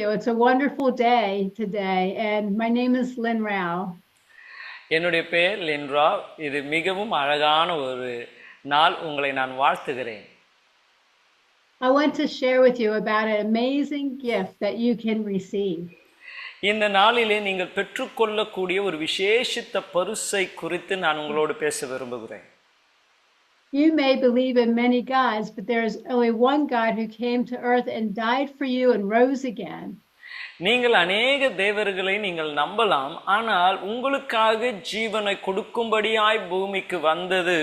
you. It's a wonderful day today, and my name is Lynn Rao. என்னுடைய பெயர் லின்ரா. இது மிகவும் அழகான ஒரு நாள். உங்களை நான் வாழ்த்துகிறேன். I want to share with you about an amazing gift that you can receive. இந்த நாளிலே நீங்கள் பெற்றுக்கொள்ளக்கூடிய ஒரு விசேஷித்த பரிசை குறித்து நான் உங்களோடு பேச விரும்புகிறேன். You may believe in many gods, but there is only one God who came to earth and died for you and rose again. நீங்கள் அநேக தேவர்களை நீங்கள் நம்பலாம், ஆனால் உங்களுக்காக ஜீவனை கொடுக்கும்படியாய் பூமிக்கு வந்தது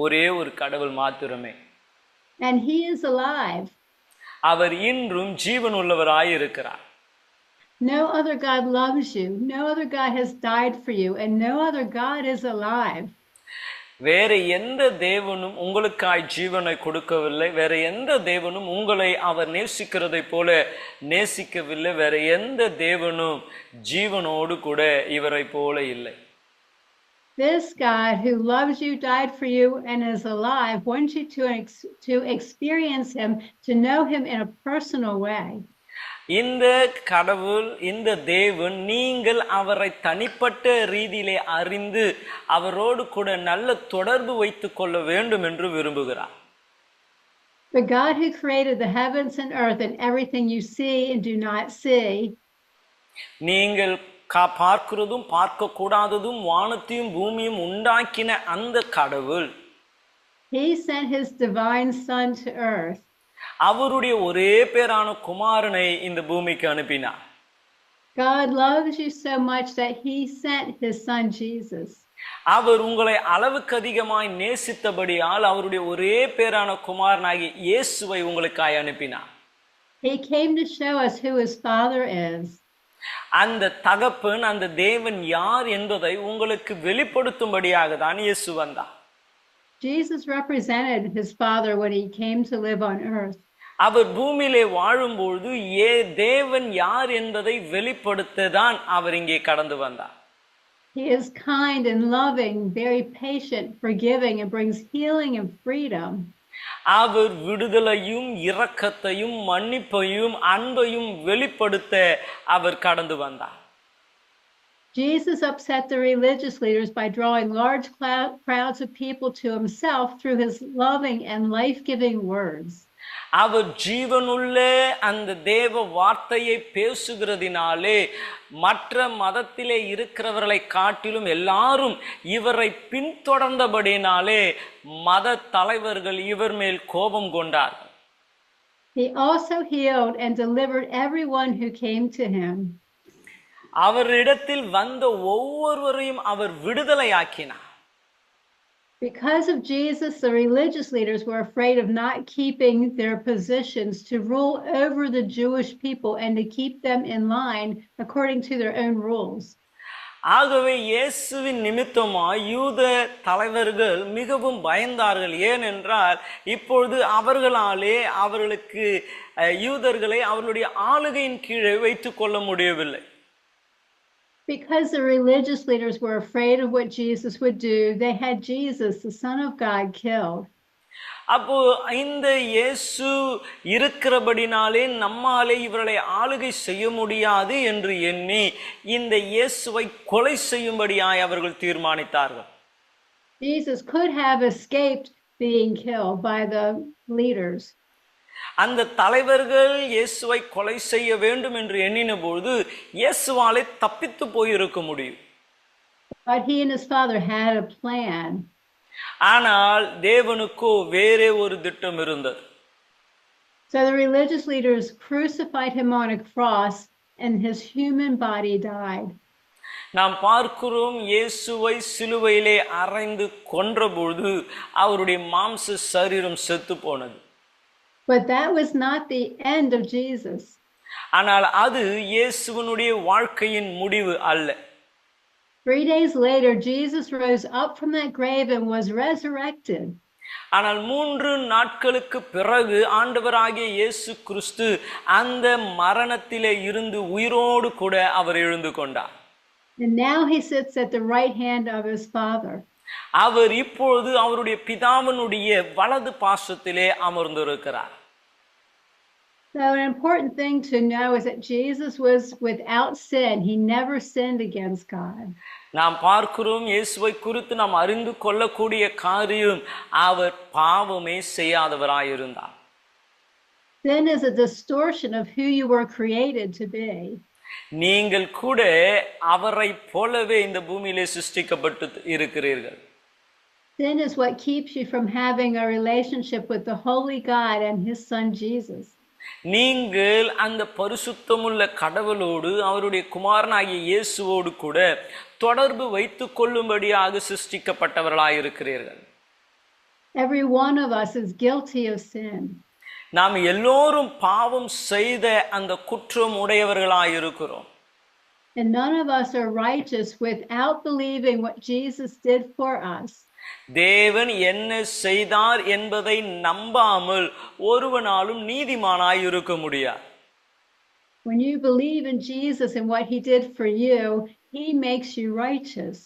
ஒரே ஒரு கடவுள் மாத்திரமே. And he is alive. அவர் இன்றும் ஜீவன் உள்ளவராய் இருக்கிறார். No other God loves you. No other God has died for you, and no other God is alive. வேற எந்த தேவனும் உங்களுக்காய் ஜீவனை கொடுக்கவில்லை. வேற எந்த தேவனும் உங்களை அவர் நேசிக்கிறதை போல நேசிக்கவில்லை. வேற எந்த தேவனும் ஜீவனோடு கூட இவரை போல இல்லை. This God who loves you, died for you, and is alive wants you to experience him, to know him in a personal way. இந்த கடவுள், இந்த தேவன், நீங்கள் அவரை தனிப்பட்ட ரீதியிலே அறிந்து அவரோடு கூட நல்ல தொடர்பு வைத்துக் கொள்ள வேண்டும் என்று விரும்புகிறார். The God who created the heavens and earth and everything you see and do not see. நீங்கள் பார்க்கிறதும் பார்க்க கூடாததும் வானத்தையும் பூமியும் உண்டாக்கின அந்த கடவுள், He sent his divine son to earth. அவருடைய ஒரே பேரான குமாரனை இந்த பூமிக்கு அனுப்பினார். God loves you so much that he sent his son Jesus. அவர் உங்களை அளவுக்கு அதிகமாய் நேசித்தபடியால் அவருடைய ஒரே பேரான குமாரனாகிய இயேசுவை உங்களுக்காய் அனுப்பினார். He came to show us who his father is. அந்த தகப்பன், அந்த தேவன் யார் என்பதை உங்களுக்கு வெளிப்படுத்தும்படியாக தான் இயேசு வந்தார். Jesus represented his father when he came to live on earth. அவர் பூமியிலே வாழும்போது தேவன் யார் என்பதை வெளிப்படுத்ததான் அவர் இங்கே கடந்து வந்தார். He is kind and loving, very patient, forgiving, and brings healing and freedom. அவர் விடுதலையும் இரக்கத்தையும் மன்னிப்பையும் அன்பையும் வெளிப்படுத்த அவர் கடந்து வந்தார். Jesus upset the religious leaders by drawing large crowds of people to himself through his loving and life-giving words. அவர் ஜீவனுள்ள அந்த தேவ வார்த்தையை பேசுகிறதினாலே மற்ற மதத்திலே இருக்கிறவர்களை காட்டிலும் எல்லாரும் இவரை பின்தொடர்ந்தபடினாலே மத தலைவர்கள் இவர் மேல் கோபம் கொண்டார்கள். He also healed and delivered everyone who came to him. அவரிடத்தில் வந்த ஒவ்வொருவரையும் அவர் விடுதலையாக்கினார். Because of Jesus, the religious leaders were afraid of not keeping their positions to rule over the Jewish people and to keep them in line according to their own rules. ஆகவே இயேசுவின் நிமித்தமாய் யூத தலைவர்கள் மிகவும் பயந்தார்கள். ஏனென்றால் இப்பொழுது அவர்களாலே அவர்களுக்கு யூதர்களை அவர்களுடைய ஆளுகையின் கீழே வைத்துக் கொள்ள முடியவில்லை. Because the religious leaders were afraid of what Jesus would do, they had Jesus, the Son of God, killed. அப்போ இந்த இயேசு இருக்கிறபடினாலே நம்மாலே இவர்களை ஆளுகை செய்ய முடியாது என்று எண்ணி இந்த இயேசுவை கொலை செய்யும்படியாய் அவர்கள் தீர்மானித்தார்கள். Jesus could have escaped being killed by the leaders. அந்த தலைவர்கள் இயேசுவை கொலை செய்ய வேண்டும் என்று எண்ணின பொழுது இயேசுவாலே தப்பித்து போயிருக்க முடியும். But he and his father had a plan. ஆனால் தேவனுக்கோ வேறே ஒரு திட்டம் இருந்தது. So the religious leaders crucified him on a cross and his human body died. நாம் பார்க்கிறோம், இயேசுவை சிலுவையிலே அறைந்து கொன்றபொழுது அவருடைய மாம்ச சரீரம் செத்து போனது. But that was not the end of Jesus. ஆனால் அது இயேசுவினுடைய வாழ்க்கையின் முடிவு அல்ல. 3 days later, Jesus rose up from that grave and was resurrected. ஆனால் 3 நாட்களுக்கு பிறகு ஆண்டவராகிய இயேசு கிறிஸ்து அந்த மரணத்திலே இருந்து உயிரோடு கூட அவர் எழுந்து கொண்டார். And now he sits at the right hand of his Father. அவர் இப்பொழுது அவருடைய பிதாவினுடைய வலது பாசத்திலே அமர்ந்திருக்கிறார். So an important thing to know is that Jesus was without sin. He never sinned against God. நாம் பார்க்கிறோம் இயேசுவை குறித்து நாம் அறிந்து கொள்ளக்கூடிய காரியம் அவர் பாவமே செய்யாதவராயிருந்தார். Sin is a distortion of who you were created to be. நீங்கள் கூட அவரை போலவே இந்த பூமியிலே சிருஷ்டிக்கப்பட்டு இருக்கிறீர்கள். Sin is what keeps you from having a relationship with the holy God and his son Jesus. நீங்கள் அந்த பரிசுத்தமுள்ள கடவுளோடு அவருடைய குமாரனாகிய இயேசுவோடு கூட தொடர்பு வைத்துக் கொள்ளும்படியாக சிருஷ்டிக்கப்பட்டவர்களாய் இருக்கிறீர்கள். Every one of us is guilty of sin. நாம் எல்லோரும் பாவம் செய்த அந்த குற்றம் உடையவர்களாய் இருக்கிறோம். And none of us are righteous without believing what Jesus did for us. தேவன் என்ன செய்தார் என்பதை நம்பாமல் ஒருவனாலும் நீதிமானாய் இருக்க முடியாது. When you believe in Jesus and what he did for you, he makes you righteous.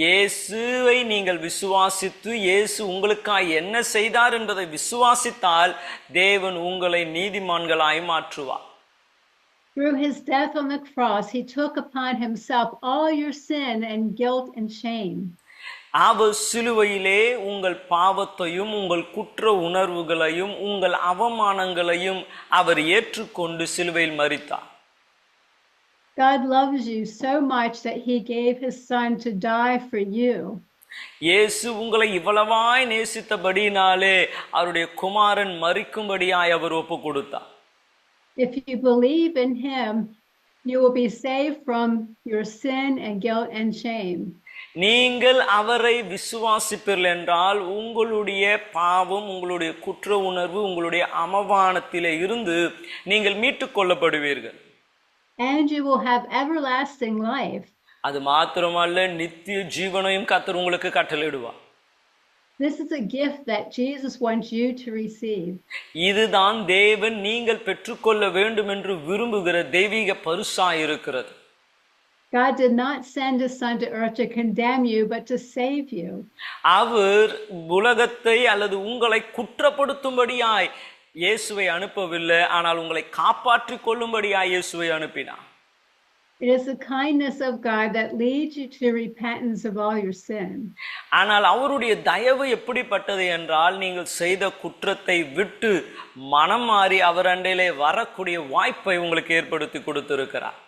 இயேசுவை நீங்கள் விசுவாசித்து இயேசு உங்களுக்காய் என்ன செய்தார் என்பதை விசுவாசித்தால் தேவன் உங்களை நீதிமான்களாய் மாற்றுவார். Through his death on the cross, he took upon himself all your sin and guilt and shame. அவர் சிலுவையிலே உங்கள் பாவத்தையும் உங்கள் குற்ற உணர்வுகளையும் உங்கள் அவமானங்களையும் அவர் ஏற்றுக்கொண்டு சிலுவையில் மரித்தார். God loves you so much that he gave his son to die for you. இயேசு உங்களை இவ்வளவாய் நேசித்தபடினாலே அவருடைய குமாரன் மரிக்கும்படியாய் அவர் ஒப்பு கொடுத்தார். If you believe in him, you will be saved from your sin and guilt and shame. நீங்கள் அவரை விசுவாசிப்பீர்கள் என்றால் உங்களுடைய பாவம் உங்களுடைய குற்ற உணர்வு உங்களுடைய அவமானத்திலே இருந்து நீங்கள் மீட்டுக் கொள்ளப்படுவீர்கள். And you will have everlasting life. அது மாத்திரமல்ல நித்திய ஜீவனையும் கர்த்தர் உங்களுக்கு கட்டளையிடுவார். This is a gift that Jesus wants you to receive. இதுதான் தேவன் நீங்கள் பெற்றுக்கொள்ள வேண்டும் என்று விரும்புகிற தெய்வீக பரிசாய் இருக்கிறது. God did not send his son to earth to condemn you, but to save you. அவர் உலகத்தை அல்லது உங்களை குற்றப்படுத்தும்படியாய் இயேசுவை அனுப்பவில்லை, ஆனால் உங்களை காப்பாற்றிக் கொள்ளும்படியாய் இயேசுவை அனுப்பினார். It is the kindness of God that leads you to repentance of all your sin. ஆனால் அவருடைய தயவு எப்படிப்பட்டது என்றால் நீங்கள் செய்த குற்றத்தை விட்டு மனம் மாறி அவர் அண்டையிலே வரக்கூடிய வாய்ப்பை உங்களுக்கு ஏற்படுத்தி கொடுத்திருக்கிறார்.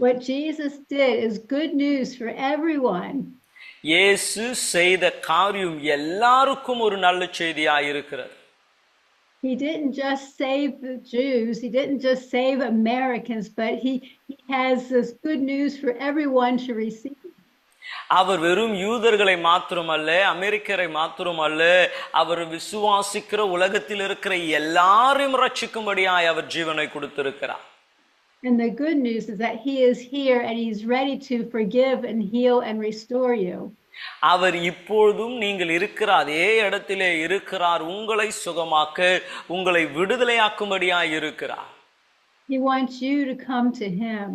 What Jesus did is good news for everyone. இயேசு செய்த காரியம் எல்லாருக்கும் ஒரு நல்ல செய்தியாய் இருக்கிறது. He didn't just save the Jews, he didn't just save Americans, but he has this good news for everyone to receive. அவர் வெறும் யூதர்களை மாத்திரமல்ல அமெரிக்கரை மாத்திரமல்ல அவர் விசுவாசிக்கிற உலகத்தில் இருக்கிற எல்லாரையும் ரட்சிக்கும்படியாய் அவர் ஜீவனை கொடுத்திருக்கிறார். And the good news is that he is here and he's ready to forgive and heal and restore you. அவர் இப்பொழுதும் நீங்கள் இருக்கிற அதே இடத்திலே இருக்கிறார், உங்களை சுகமாக்க உங்களை விடுதலையாக்கும்படியாய் இருக்கிறார். He wants you to come to him.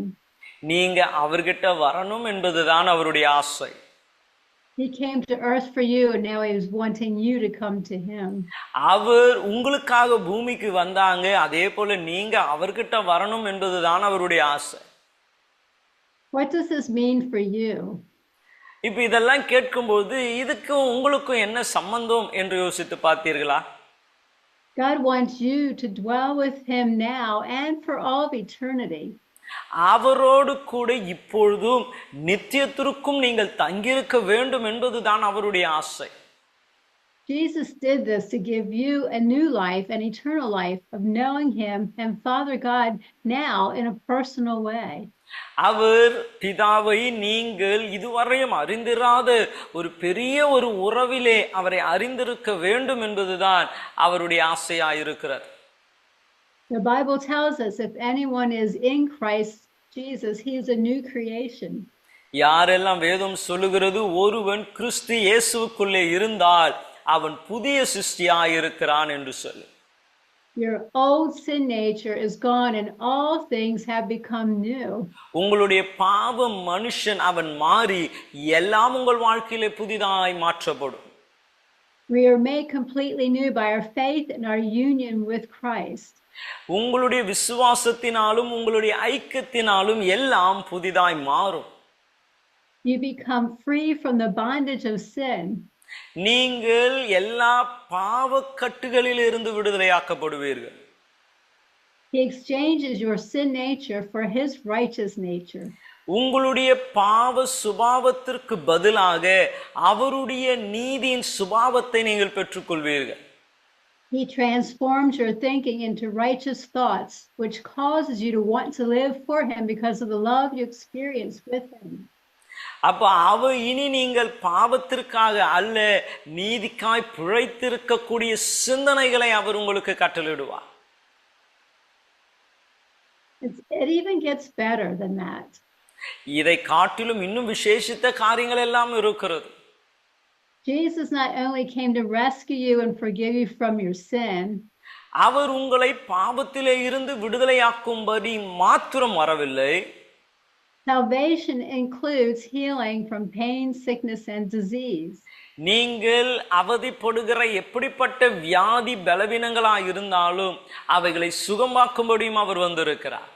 நீங்க அவர்கிட்ட வரணும் என்பதுதான் அவருடைய ஆசை. He came to earth for you and now he is wanting you to come to him. அவர் உங்களுக்காக பூமிக்கு வந்தாங்க, அதே போல நீங்க அவர்கிட்ட வரணும் என்பதுதான் அவருடைய ஆசை. What does this mean for you? இப்ப இதெல்லாம் கேட்கும்போது இதுக்கும் உங்களுக்கும் என்ன சம்பந்தம் என்று யோசித்து பார்த்தீர்களா? God wants you to dwell with him now and for all of eternity. அவரோடு கூட இப்பொழுதும் நித்தியத்திற்கும் நீங்கள் தங்கியிருக்க வேண்டும் என்பதுதான் அவருடைய ஆசை. Jesus did this to give you a new life, an eternal life of knowing him and Father God now in a personal way. அவர் பிதாவை நீங்கள் இதுவரையும் அறிந்திராத ஒரு பெரிய ஒரு உறவிலே அவரை அறிந்திருக்க வேண்டும் என்பதுதான் அவருடைய ஆசையாயிருக்கிறது. The Bible tells us if anyone is in Christ Jesus, he is a new creation. யாரெல்லாம் வேதம் சொல்லுகிறது ஒருவன் கிறிஸ்து இயேசுவுக்குள்ளே இருந்தால் அவன் புதிய சிருஷ்டியாயிருக்கிறான் என்று சொல்லு. Your old sin nature is gone and all things have become new. உங்களுடைய பாவ மனுஷன் அவன் மாறி எல்லாம் உங்கள் வாழ்க்கையிலே புதிதாய் மாற்றப்படும். We are made completely new by our faith and our union with Christ. உங்களுடைய விசுவாசத்தினாலும் உங்களுடைய ஐக்கியத்தினாலும் எல்லாம் புதிதாய் மாறும். You become free from the bondage of sin. நீங்கள் எல்லா பாவக்கட்டுகளில் இருந்து விடுதலையாக்கப்படுவீர்கள். He exchanges your sin nature for his righteous nature. உங்களுடைய பாவ சுபாவத்திற்கு பதிலாக அவருடைய நீதியின் சுபாவத்தை நீங்கள் பெற்றுக்கொள்வீர்கள். He transforms your thinking into righteous thoughts, which causes you to want to live for him because of the love you experience with him. அப்ப இனி நீங்கள் பாவத்திற்காக அல்ல, நீதிக்காய் பிழைத்திருக்கக்கூடிய சிந்தனைகளை அவர் உங்களுக்கு கட்டளையிடுவார். It even gets better than that. இதை காட்டிலும் இன்னும் விசேஷித்த காரியங்கள் எல்லாம் இருக்கிறது. Jesus not only came to rescue you and forgive you from your sin, அவர் உங்களை பாவத்திலே இருந்து விடுதலையாக்கும்படி மாத்திரம் வரவில்லை. salvation includes healing from pain, sickness, and disease. நீங்கள் அவதிப்படுகிற எப்படிப்பட்ட வியாதி பலவீனங்களாய் இருந்தாலும் அவைகளை சுகமாக்கும்படியும் அவர் வந்திருக்கிறார்.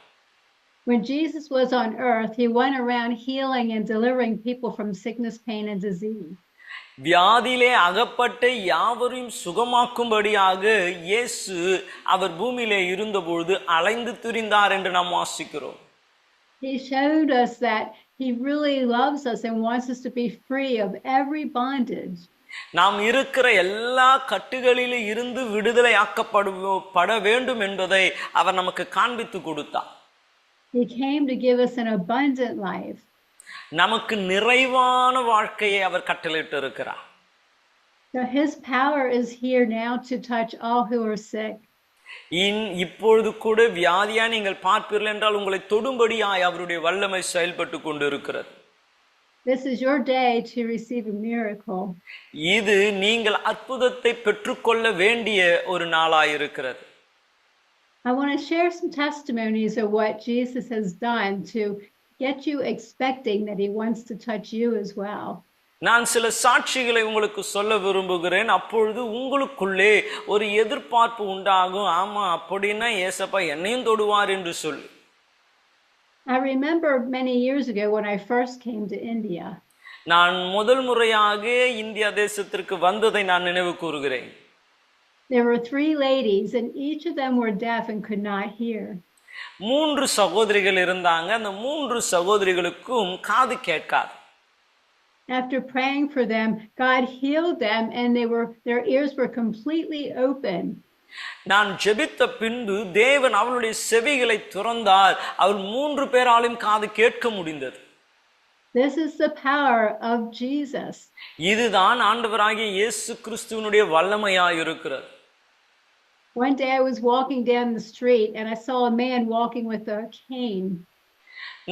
When Jesus was on earth, he went around healing and delivering people from sickness, pain, and disease. வியாதியிலே அகப்பட்ட யாவரையும் சுகமாக்கும்படியாக இயேசு அவர் பூமியிலே இருந்தபொழுது அலைந்து திரிந்தார் என்று நாம் வாசிக்கிறோம். He showed us that he really loves us and wants us to be free of every bondage. நாம் இருக்கிற எல்லா கட்டுகளிலே இருந்து விடுதலையாக்கப்பட வேண்டும் என்பதை அவர் நமக்கு காண்பித்து கொடுத்தார். He came to give us an abundant life. நமக்கு நிறைவான வாழ்க்கையை அவர் கட்டளையிட்டு இருக்கிறார். So his power is here now to touch all who are sick. இப்பொழுது கூட வியாதியா நீங்கள் பார்ப்பீர்கள் என்றால் உங்களை தொடும்படியாய் அவருடைய வல்லமை செயல்பட்டு கொண்டு இருக்கிறது. This is your day to receive a miracle. இது நீங்கள் அற்புதத்தை பெற்றுக்கொள்ள வேண்டிய ஒரு நாளாய் இருக்கிறது. I want to share some testimonies of what Jesus has done to get you expecting that he wants to touch you as well. நான் சில சாட்சிகளை உங்களுக்கு சொல்ல விரும்புகிறேன். அப்பொழுது உங்களுக்குள்ளே ஒரு எதிர்பார்ப்பு உண்டாகும். ஆமா, அப்படின்னா ஏசப்பா என்னையும் தொடுவார் என்று சொல்லி. I remember many years ago when I first came to India. நான் முதல் முறையாக இந்தியா தேசத்திற்கு வந்ததை நான் நினைவு கூறுகிறேன். There were 3 ladies and each of them were deaf and could not hear. 3 சகோதரிகள் இருந்தாங்க. அந்த 3 சகோதரிகளுக்கும் காது கேட்காது. After praying for them, God healed them and their ears were completely open. நான் ஜெபித்த பின்பு தேவன் அவளுடைய செவிகளை திறந்தார். அவள் 3 பேராலும் காது கேட்க முடிந்தது. This is the power of Jesus. இதுதான் ஆண்டவராகிய இயேசு கிறிஸ்துவினுடைய வல்லமையாய் இருக்கிறது. One day I was walking down the street and I saw a man walking with a cane.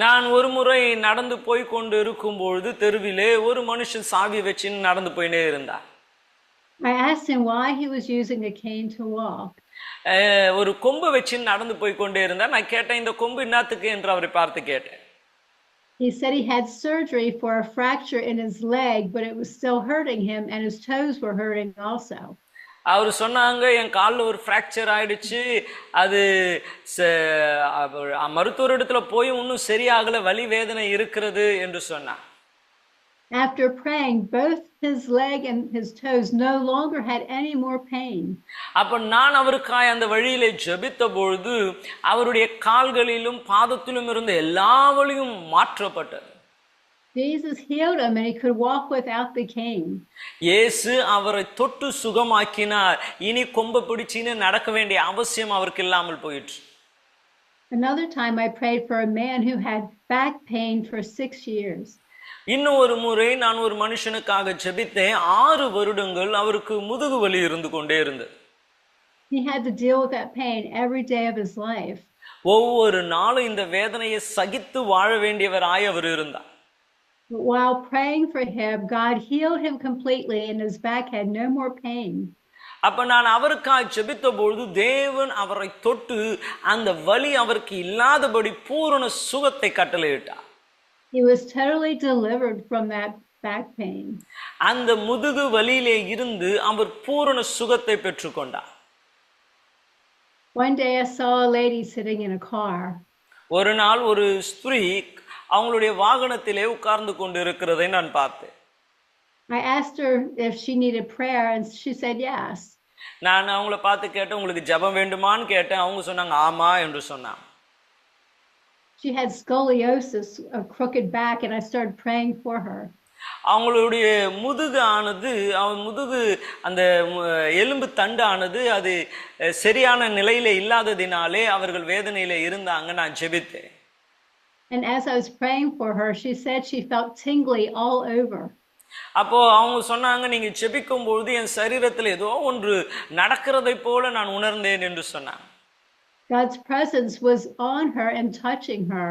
நான் ஒரு முறை நடந்து போய் கொண்டு இருக்கும்பொழுது தெருவிலே ஒரு மனுஷன் சாவி வச்சு நடந்து போயினே இருந்தார். I asked him why he was using a cane to walk. ஒரு கொம்பு வச்சு நடந்து போய் கொண்டே இருந்தார். நான் கேட்டேன், இந்த கொம்பு என்னத்துக்கு என்று அவரை பார்த்து கேட்டேன். He said he had surgery for a fracture in his leg, but it was still hurting him and his toes were hurting also. அவர் சொன்னாங்க, என் காலில் ஒரு ஃப்ராக்சர் ஆயிடுச்சு, அது மருத்துவர் இடத்துல போய் இன்னும் சரியாகல, வலி வேதனை இருக்கிறது என்று சொன்னார். After praying, both his leg and his toes no longer had any more pain. அப்ப நான் அவருக்காய் அந்த வழியிலே ஜெபித்த பொழுது அவருடைய கால்களிலும் பாதத்திலும் இருந்த எல்லா வலியும் மாற்றப்பட்டது. Jesus healed him and he could walk without the cane. இயேசு அவரை தொட்டு சுகமாக்கினார். இனி கொம்பை பிடிச்சின்னு நடக்க வேண்டிய அவசியம் அவருக்கு இல்லாமல் போயிற்று. Another time I prayed for a man who had back pain for 6 years. இன்னும் ஒரு முறை நான் ஒரு மனுஷனுக்காக ஜெபித்தேன். 6 வருடங்கள் அவருக்கு முதுகு வலி இருந்து கொண்டே இருந்தது. He had to deal with that pain every day of his life. ஒவ்வொரு நாளும் இந்த வேதனையை சகித்து வாழ வேண்டியவராய் அவர் இருந்தார். But while praying for him, God healed him completely and his back had no more pain. அப்ப நான் அவருக்காக ஜெபித்த பொழுது தேவன் அவரை தொட்டு அந்த வலி அவருக்கு இல்லாதபடி பூரண சுகத்தை கட்டளையிட்டார். He was totally delivered from that back pain. அந்த முதுகு வலியிலே இருந்து அவர் பூரண சுகத்தை பெற்றுக்கொண்டார். One day I saw a lady sitting in a car. ஒரு நாள் ஒரு ஸ்திரீ அவங்களுடைய வாகனத்திலே உட்கார்ந்து கொண்டு இருக்கிறதை நான் பார்த்தேன். I asked her if she needed prayer, and she said yes. நான் அவங்கள பார்த்து கேட்டேன், உங்களுக்கு ஜெபம் வேண்டுமான்னு கேட்டேன். அவங்க சொன்னாங்க ஆமா என்று சொன்னாங்க. She had scoliosis, a crooked back, and I started praying for her. அவங்களுடைய முதுகு ஆனது முதுகு அந்த எலும்பு தண்டு ஆனது அது சரியான நிலையில இல்லாததினாலே அவர்கள் வேதனையில இருந்தாங்க. நான் ஜெபித்தேன். And as I was praying for her, she said she felt tingly all over. அப்போ அவங்க சொன்னாங்க, நீங்க ஜெபிக்கும் பொழுது என் சரீரத்தில் ஏதோ ஒன்று நடக்கிறதை போல நான் உணர்ந்தேன் என்று சொன்னாங்க. God's presence was on her and touching her.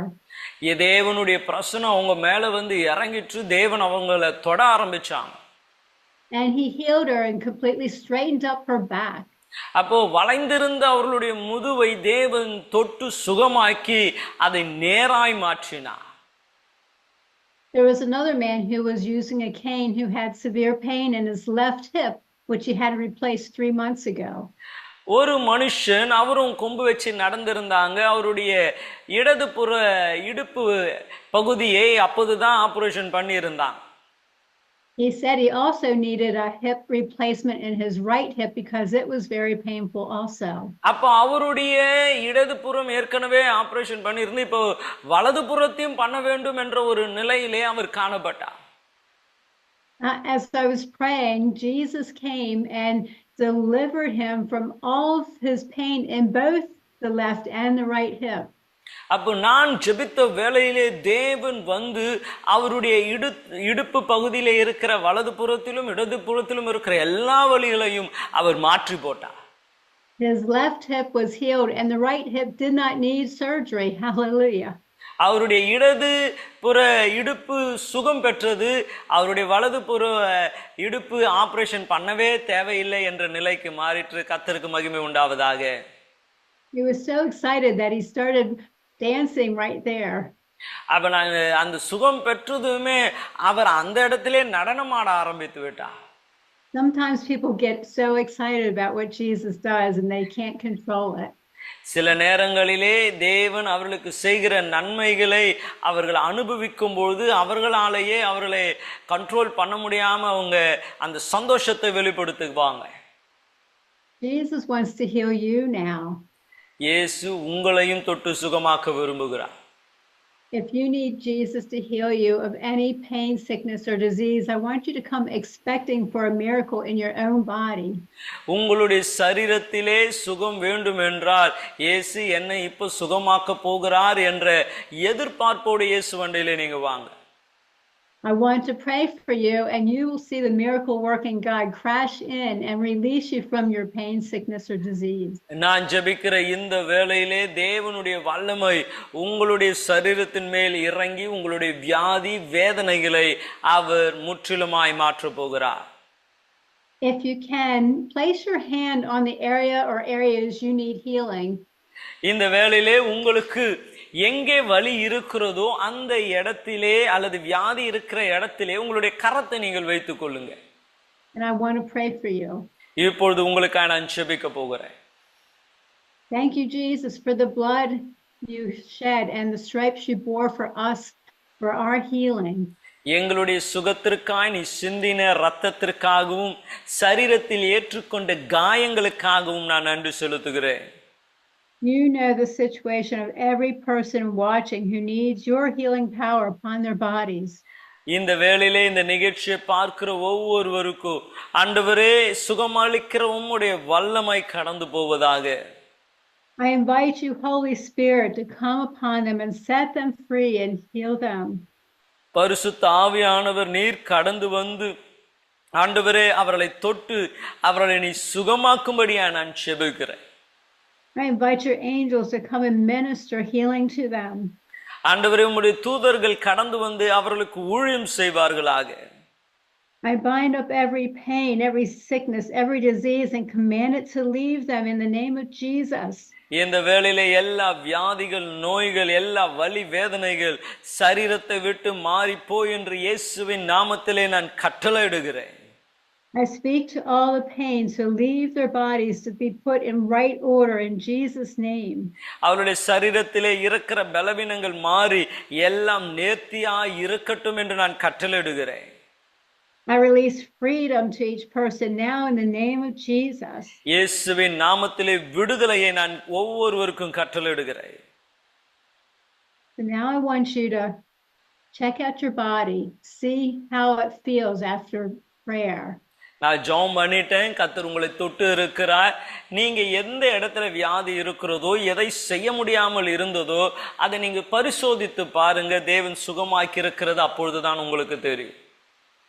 தேவனுடைய பிரசன்னம் அவங்க மேல வந்து இறங்கிட்டு தேவன் அவங்கள தொட ஆரம்பிச்சாங்க. And he healed her and completely straightened up her back. அப்போ வளைந்திருந்த அவர்களுடைய முதுவை தேவன் தொட்டு சுகமாக்கி அதை நேராய் மாற்றினார். There was another man who was using a cane who had severe pain in his left hip, which he had replaced 3 months ago. ஒரு மனுஷன் அவரும் கொம்பு வச்சு நடந்திருந்தாங்க. அவருடைய இடதுபுற இடுப்பு பகுதியை அப்போதுதான் ஆபரேஷன் பண்ணி இருந்தாங்க. He said he also needed a hip replacement in his right hip because it was very painful also. அப்ப அவருடைய இடதுபுறம் ஏற்கனவே ஆபரேஷன் பண்ணியிருந்து இப்போ வலதுபுறத்தையும் பண்ண வேண்டும் என்ற ஒரு நிலையிலே அவர் காணப்பட்டார். As I was praying, Jesus came and delivered him from all of his pain in both the left and the right hip. அப்போ நான் ஜெபித்த வேளையிலே தேவன் வந்து அவருடைய இடுப்பு பகுதியிலே இருக்கிற வலதுபுறத்திலும் இடதுபுறத்திலும் இருக்கிற எல்லா வலிகளையும் அவர் மாற்றி போட்டார். His left hip was healed and the right hip did not need surgery. Hallelujah. அவருடைய இடதுபுற இடுப்பு சுகம் பெற்றது. அவருடைய வலதுபுற இடுப்பு ஆபரேஷன் பண்ணவே தேவையில்லை என்ற நிலைக்கு மாறிற்று. கர்த்தருக்கு மகிமை உண்டாவதாக. He was so excited that he started dancing right there. அப்ப நான் அந்த சுகம் பெற்றதுமே அவர் அந்த இடத்திலே நடனமாட ஆரம்பித்து விட்டார். Sometimes people get so excited about what Jesus does and they can't control it. சில நேரங்களிலே தேவன் அவர்களுக்கு செய்கிற நன்மைகளை அவர்கள் அனுபவிக்கும் பொழுது அவர்களாலேயே அவர்களை கண்ட்ரோல் பண்ண முடியாம அவங்க அந்த சந்தோஷத்தை வெளிப்படுத்துவாங்க. Jesus wants to heal you now. இயேசு உங்களையும் தொட்டு சுகமாக்க விரும்புகிறார். If you need Jesus to heal you of any pain, sickness, or disease, I want you to come expecting for a miracle in your own body. உங்களுடைய சரீரத்திலே சுகம் வேண்டும் என்றால் இயேசு என்னை இப்ப சுகமாக்க போகிறார் என்ற எதிர்பார்ப்போடு இயேசு வண்டியிலே நீங்க வாங்க. I want to pray for you and you will see the miracle working God crash in and release you from your pain, sickness, or disease. நான் ஜெபிக்கிற இந்த வேளையிலே தேவனுடைய வல்லமை உங்களுடைய சரீரத்தின் மேல் இறங்கி உங்களுடைய வியாதி வேதனைகளை அவர் முற்றிலுமாய் மாற்ற போகிறார். If you can, place your hand on the area or areas you need healing. இந்த வேளையிலே உங்களுக்கு எங்கே வலி இருக்கிறதோ அந்த இடத்திலே அல்லது வியாதி இருக்கிற இடத்திலே உங்களுடைய கரத்தை நீங்கள் வைத்துக் கொள்ளுங்க. And I want to pray for you. இப்பொழுது உங்களுக்காக நான் ஜெபிக்க போகிறேன். Thank you, Jesus, for the blood you shed and the stripes you bore for us for our healing. எங்களுடைய சுகத்திற்காய் நீ சிந்தின இரத்தத்திற்காகவும் சரீரத்தில் ஏற்றுக்கொண்ட காயங்களுக்காகவும் நான் நன்றி செலுத்துகிறேன். You know the situation of every person watching who needs your healing power upon their bodies. இந்த வேளையிலே இந்த நிகழ்ச்சியை பார்க்கிற ஒவ்வொருவருக்கும் ஆண்டவரே சுகமளிக்கிற உம்முடைய வல்லமை கடந்து போவதாக. I invite you, Holy Spirit, to come upon them and set them free and heal them. பரிசுத்த ஆவியானவர் நீர் கடந்து வந்து ஆண்டவரே அவர்களை தொட்டு அவர்களை நீ சுகமாக்கும்படியா நான் ஜெபிக்கிறேன். I invite your angels to come and minister healing to them. ஆண்டவரே உம்முடைய தூதர்கள் கடந்து வந்து அவர்களுக்கு ஊழியம் செய்வார்களாக. I bind up every pain, every sickness, every disease and command it to leave them in the name of Jesus. இந்த வேளையிலே எல்லா வியாதிகள் நோய்கள் எல்லா வலி வேதனைகள் சரீரத்தை விட்டு மாறி போய் என்று இயேசுவின் நாமத்திலே நான் கட்டளையிடுகிறேன். I speak to all the pains to leave their bodies to be put in right order in Jesus' name. அவருடைய சரீரத்திலே இருக்கிற பலவீனங்கள் மாறி எல்லாம் நேர்த்தியாய் இருக்கட்டும் என்று நான் கட்டளையிடுகிறேன். I release freedom to each person now in the name of Jesus. இயேசுவின் நாமத்திலே விடுதலையை நான் ஒவ்வொருவருக்கும் கட்டளையிடுகிறேன். So now I want you to check out your body, see how it feels after prayer. நான் ஜெபம் பண்ணிட்டேன், கர்த்தர் உங்களை தொட்டு இருக்கிறார். நீங்க எந்த இடத்துல வியாதி இருக்கிறதோ, எதை செய்ய முடியாமல் இருந்ததோ அதை நீங்க பரிசோதித்து பாருங்க. தேவன் சுகமாக்கி இருக்கிறது அப்பொழுதுதான் உங்களுக்கு தெரியும்.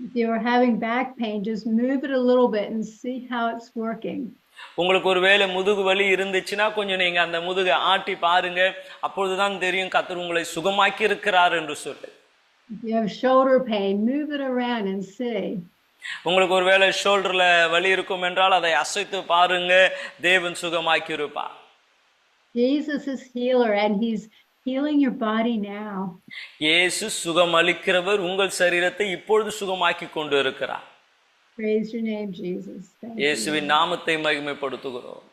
If you are having back pain, just move it a little bit and see how it's working. உங்களுக்கு ஒருவேளை முதுகு வலி இருந்துச்சுன்னா கொஞ்சம் நீங்க அந்த முதுகை ஆட்டி பாருங்க. அப்பொழுதுதான் தெரியும் கர்த்தர் உங்களை சுகமாக்கி இருக்கிறார் என்று சொல்லி. If you have shoulder pain, move it around and see. உங்களுக்கு ஒருவேளை ஷோல்டர்ல வலி இருக்கும் என்றால் அதை அசைத்து பாருங்க. தேவன் சுகமாக்கி இருப்பார். Jesus is healer and he's healing your body now. இயேசு சுகமளிக்கிறவர். உங்கள் சரீரத்தை இப்பொழுது சுகமாக்கி கொண்டு இருக்கிறார். Praise your name, Jesus. இயேசுவின் நாமத்தை மகிமைப்படுத்துகிறோம்.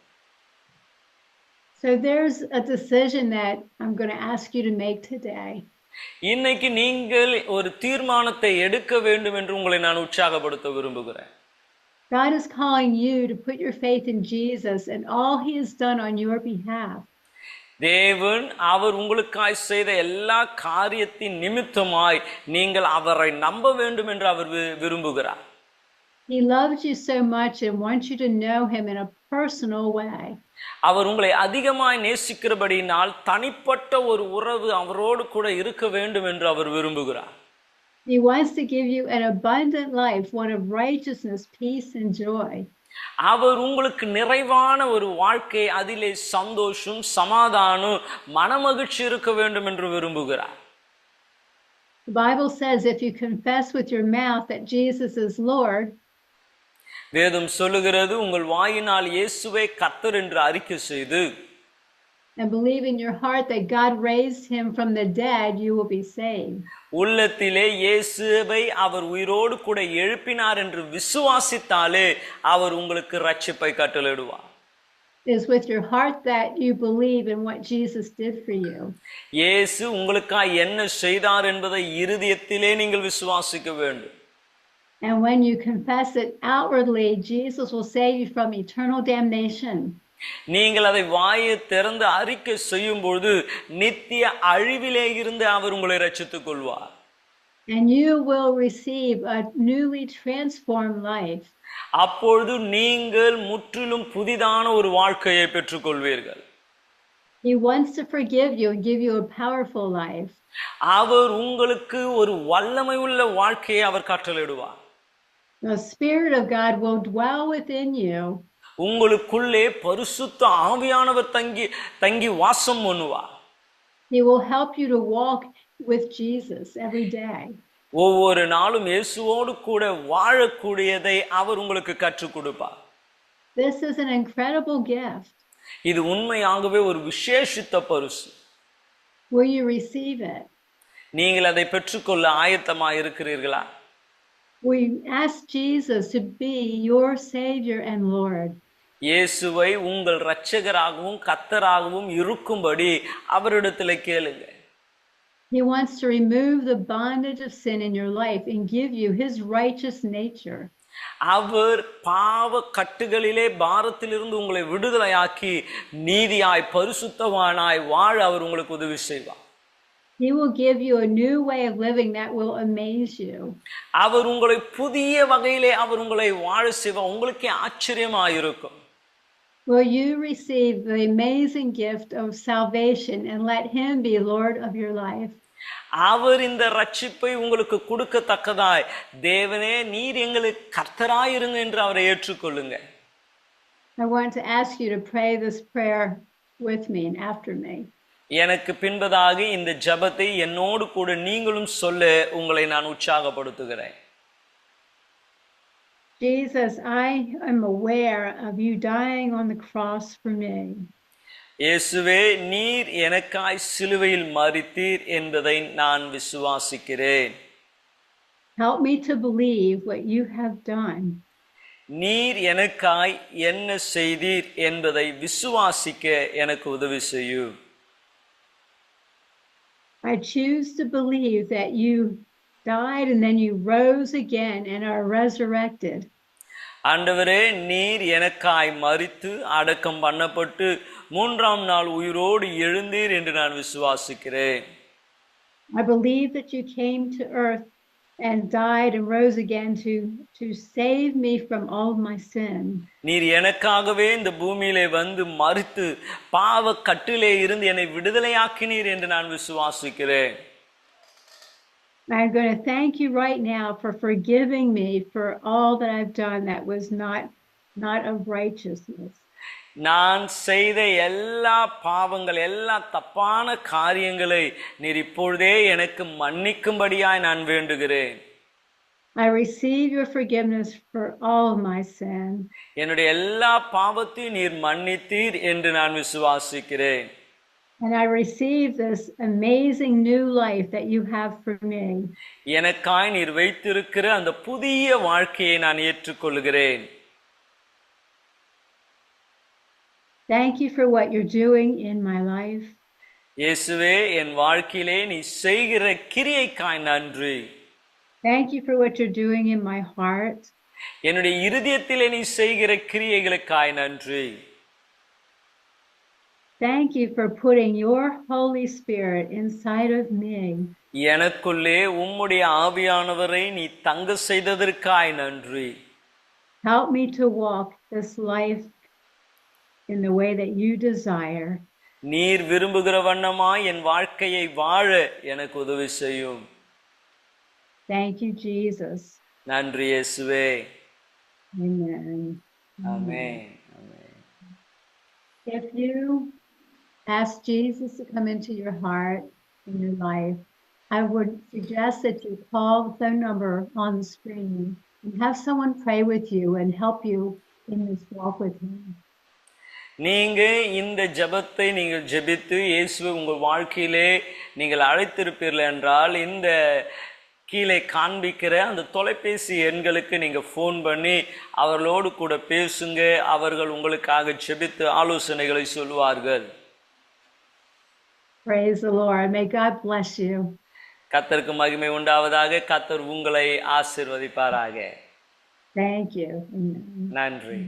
So there's a decision that I'm going to ask you to make today. இன்னைக்கு நீங்கள் ஒரு தீர்மானத்தை எடுக்க வேண்டும் என்று உங்களை நான் உற்சாகப்படுத்த விரும்புகிறேன். God is calling you to put your faith in Jesus and all he has done on your behalf. தேவன் அவர் உங்களுக்காய் செய்த எல்லா காரியத்தின் நிமித்தமாய் நீங்கள் அவரை நம்ப வேண்டும் என்று அவர் விரும்புகிறார். He loves you so much and wants you to know him in a personal way. அவர் உங்களை அதிகமாய் நேசிக்கிறபடியினால் தனிப்பட்ட ஒரு உறவு அவரோடு கூட இருக்க வேண்டும் என்று அவர் விரும்புகிறார். He wants to give you an abundant life, one of righteousness, peace and joy. அவர் உங்களுக்கு நிறைவான ஒரு வாழ்க்கை, அதிலே சந்தோஷம், சமாதானம், மனமகிழ்ச்சி இருக்க வேண்டும் என்று விரும்புகிறார். The Bible says if you confess with your mouth that Jesus is Lord, வேதம் சொல்லுகிறது உங்கள் வாயினால் இயேசுவை கர்த்தர் என்று அறிக்கை செய்து and believe in your heart that God raised him from the dead, you will be saved. உள்ளத்திலே இயேசுவை அவர் உயிரோடு கூட எழுப்பினார் என்று விசுவாசித்தாலே அவர் உங்களுக்கு ரட்சிப்பை கட்டளையிடுவார். It is with your heart that you believe in what Jesus did for you. இயேசு உங்களுக்காக என்ன செய்தார் என்பதை இருதயத்திலே நீங்கள் விசுவாசிக்க வேண்டும். And when you confess it outwardly, Jesus will save you from eternal damnation. நீங்கள் அதை வாயை திறந்து அறிக்கை செய்யும் பொழுது நித்திய அழிவிலே இருந்து அவர் உங்களை ரட்சித்துக் கொள்வார். And you will receive a newly transformed life. அப்பொழுது நீங்கள் முற்றிலும் புதிதான ஒரு வாழ்க்கையை பெற்றுக்கொள்வீர்கள். He wants to forgive you and give you a powerful life. அவர் உங்களுக்கு ஒரு வல்லமை உள்ள வாழ்க்கையை அவர் கட்டளையிடுவார். The Spirit of God will dwell within you. உங்களுக்குள்ளே பரிசுத்த ஆவியானவர் தங்கி வாசம் பண்ணுவார். He will help you to walk with Jesus every day. ஒவ்வொரு நாளும் இயேசுவோடு கூட வாழக்கூடியதை அவர் உங்களுக்கு கற்றுக் கொடுப்பார். This is an incredible gift. இது உண்மையாகவே ஒரு விசேஷித்த பரிசு. Will you receive it? நீங்கள் அதை பெற்றுக்கொள்ள ஆயத்தமாக இருக்கிறீர்களா? We ask Jesus to be your Savior and Lord. இயேசுவை உங்கள் இரட்சகராகவும் கர்த்தராகவும் இருக்கும்படி அவரிடத்தில் கேளுங்க. He wants to remove the bondage of sin in your life and give you his righteous nature. அவர் பாவ கட்டுகளிலே பாரத்திலிருந்து உங்களை விடுதலையாக்கி நீதியாய் பரிசுத்தவானாய் வாழ அவர் உங்களுக்கு உதவி செய்வார். He will give you a new way of living that will amaze you. அவர் உங்களை புதிய வகையிலே அவர் உங்களை வாழ செய்வார். உங்களுக்கே ஆச்சரியமாக இருக்கும். Will you receive the amazing gift of salvation and let him be Lord of your life? அவர் இந்த ரட்சிப்பை உங்களுக்கு கொடுக்கத்தக்கதாய் தேவனே நீர் எங்களுக்கு கர்த்தராயிருங்க என்று அவரை ஏற்றுக்கொள்ளுங்க. I want to ask you to pray this prayer with me and after me. எனக்கு பின்பதாக இந்த ஜெபத்தை என்னோடு கூட நீங்களும் சொல்ல உங்களை நான் உற்சாகப்படுத்துகிறேன். Jesus, I am aware of you dying on the cross for me. இயேசுவே நீர் எனக்காய் சிலுவையில் மரித்தீர் என்பதை நான் விசுவாசிக்கிறேன். Help me to believe what you have done. நீர் எனக்காய் என்ன செய்தீர் என்பதை விசுவாசிக்க எனக்கு உதவி செய்யும். I choose to believe that you died and then you rose again and are resurrected. ஆண்டவரே, நீர் எனக்காய் மரித்து அடக்கம் பண்ணப்பட்டு மூன்றாம் நாள் உயிரோடு எழுந்தீர் என்று நான் விசுவாசிக்கிறேன். I believe that you came to earth and died and rose again to save me from all my sin. நீர் எனக்காகவே இந்த பூமியிலே வந்து மரித்து பாவ கட்டிலே இருந்து என்னை விடுதலையாக்கினீர் என்று நான் விசுவாசிக்கிறேன். I'm going to thank you right now for forgiving me for all that I've done that was not of righteousness. நான் செய்த எல்லா பாவங்கள், எல்லா தப்பான காரியங்களை நீர் இப்பொழுதே எனக்கு மன்னிக்கும்படியாய் நான் வேண்டுகிறேன். I receive your forgiveness for all my sin. என்னுடைய எல்லா பாவத்தையும் நீர் மன்னித்தீர் என்று நான் விசுவாசிக்கிறேன். And I receive this amazing new life that you have for me. எனக்காய் நீர் வைத்திருக்கிற அந்த புதிய வாழ்க்கையை நான் ஏற்றுக்கொள்கிறேன். Thank you for what you're doing in my life. இயேசுவே, என் வாழ்க்கையிலே நீ செய்கிற கிரியைக்காய் நன்றி. Thank you for what you're doing in my heart. என்னுடைய இருதயத்திலே நீ செய்கிற கிரியைகளுக்காய் நன்றி. Thank you for putting your Holy Spirit inside of me. எனக்குள்ளே உம்முடைய ஆவியானவரை நீ தங்க செய்ததற்காய் நன்றி. Help me to walk this life in the way that you desire. நீர் விரும்புகிற வண்ணமாய் என் வாழ்க்கையை வாழ எனக்கு உதவி செய்யும். Thank you, Jesus. நன்றி இயேசுவே. Amen. Amen. If you ask Jesus to come into your heart and your life, I would suggest that you call the phone number on the screen and have someone pray with you and help you in this walk with him. நீங்க இந்த ஜெபத்தை நீங்கள் ஜெபித்து இயேசுவை உங்கள் வாழ்க்கையிலே நீங்கள் அழைத்திருப்பீர்கள் என்றால் இந்த கீழே காண்பிக்கிற அந்த தொலைபேசி எண்களுக்கு நீங்க ஃபோன் பண்ணி அவர்களோடு கூட பேசுங்க. அவர்கள் உங்களுக்காக ஜெபித்து ஆலோசனைகளை சொல்வார்கள். Praise the Lord. May God bless you. கர்த்தருக்கு மகிமை உண்டாவதாக. கர்த்தர் உங்களை ஆசீர்வதிப்பாராக. Thank you. Amen. நன்றி.